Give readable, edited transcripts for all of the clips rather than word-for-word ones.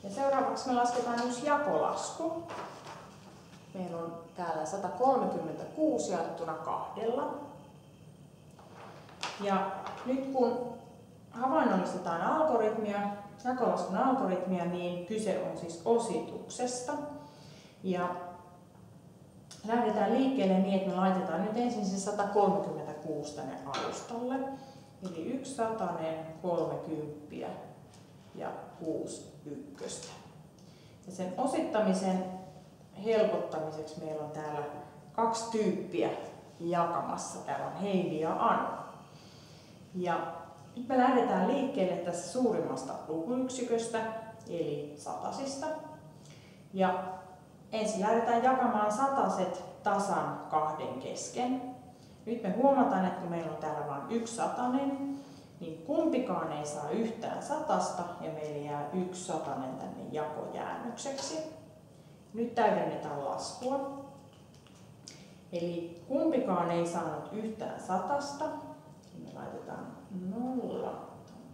Ja seuraavaksi me lasketaan yksi jakolasku. Meillä on täällä 136 jaettuna 2. Ja nyt kun havainnollistetaan algoritmia, jakolaskun algoritmia, niin kyse on siis osituksesta. Ja lähdetään liikkeelle niin, että me laitetaan nyt ensin se 136 tänne alustalle. Eli 1 satanen, 30 ja 6 ykköstä. Ja sen osittamisen helpottamiseksi meillä on täällä 2 tyyppiä jakamassa. Täällä on Heidi ja Anu. Ja nyt me lähdetään liikkeelle tässä suurimmasta lukuyksiköstä, eli satasista. Ja ensin lähdetään jakamaan sataset tasan 2 kesken. Nyt me huomataan, että kun meillä on täällä vain 1 satanen, niin kumpikaan ei saa yhtään satasta ja meillä jää 1 satanen tänne jakojäännökseksi. Nyt täydennetään laskua. Eli kumpikaan ei saanut yhtään satasta. Me laitetaan 0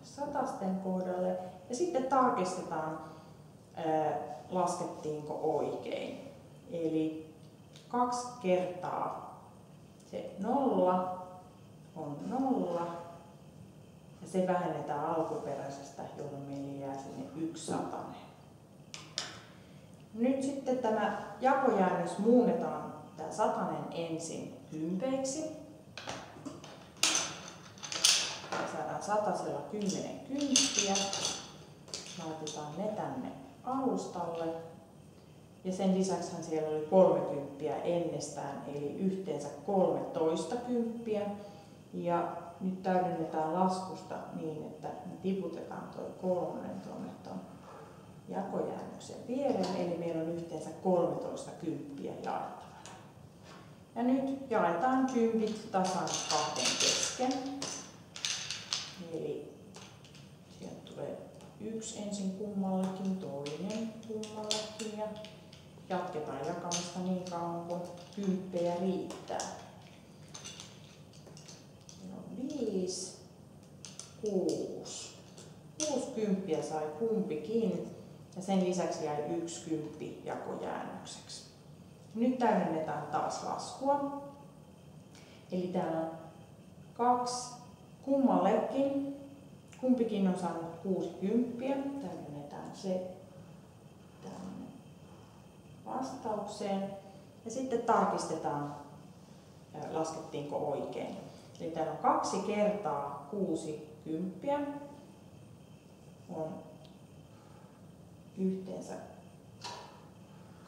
satasten kohdalle ja sitten tarkistetaan, laskettiinko oikein. Eli 2 kertaa se 0 on 0 ja se vähennetään alkuperäisestä, jolloin meille jää sinne 1 satanen. Nyt sitten tämä jakojäännös muunnetaan tämä satanen ensin kympeiksi. Saadaan satasella 10 kymppiä. Laitetaan ne tänne alustalle. Ja sen lisäksi siellä oli 30 ennestään, eli yhteensä 13 kymppiä. Ja nyt täydennetään laskusta niin, että me tiputetaan tuo 3 tuonne tuon jakojäännöksen viereen, eli meillä on yhteensä 13 kymppiä jaettavana. Ja nyt jaetaan kympit tasan 2 kesken. Eli sieltä tulee 1 ensin kummallekin, toinen kummallekin ja jatketaan jakamista niin kauan kuin kymppejä riittää. Meillä on 5, 6. 6 kymppiä sai kumpikin ja sen lisäksi jäi 1 kymppi jakojäännökseksi. Nyt täydennetään taas laskua. Eli täällä on 2 kummallekin. Kumpikin on saanut 6 kymppiä. Täydennetään se tänne vastaukseen. Ja sitten tarkistetaan, laskettiinko oikein. Eli täällä on 2 kertaa 6 kymppiä. On yhteensä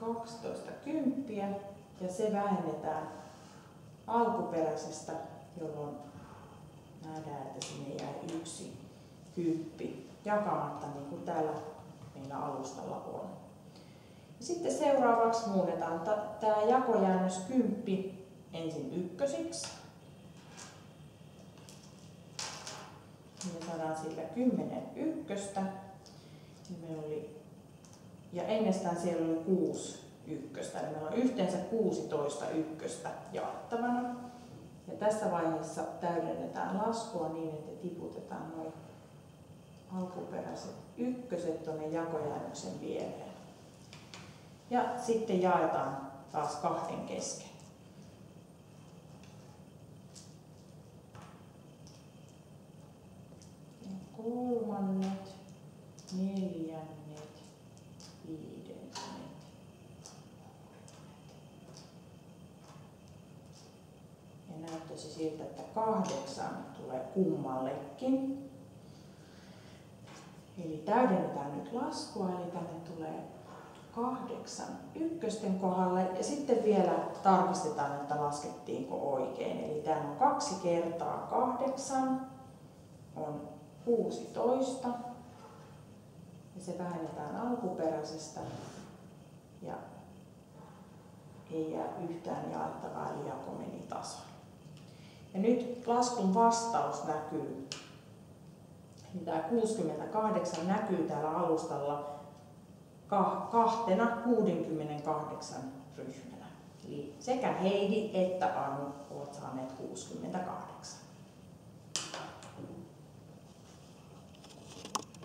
12 kymppiä. Ja se vähennetään alkuperäisestä, jolloin nähdään, että sinne jää 1 kymppi jakamatta, niin kuin täällä meillä alustalla on. Ja sitten seuraavaksi muunnetaan tämä jakojäännös kymppi ensin ykkösiksi. Me saadaan sillä 10 ykköstä. Ja ennestään siellä oli 6 ykköstä. Eli meillä on yhteensä 16 ykköstä jaettavana. Ja tässä vaiheessa täydennetään laskua niin, että tiputetaan nuo alkuperäiset ykköset tuonne jakojäännöksen viereen. Ja sitten jaetaan taas 2 kesken. Ja kolmannet, neljännet, viidennet. Ja näyttäisi siltä, että 8 tulee kummallekin. Eli täydennetään nyt laskua, eli tänne tulee 8 ykkösten kohdalle ja sitten vielä tarkistetaan, että laskettiinko oikein. Eli täällä on 2 kertaa 8 on 16 ja se vähennetään alkuperäisestä ja ei jää yhtään jaettavaa, eli jako meni tasan. Ja nyt laskun vastaus näkyy. Eli tämä 68 näkyy täällä alustalla 68 ryhmänä. Eli sekä Heidi että Anu ovat saaneet 68.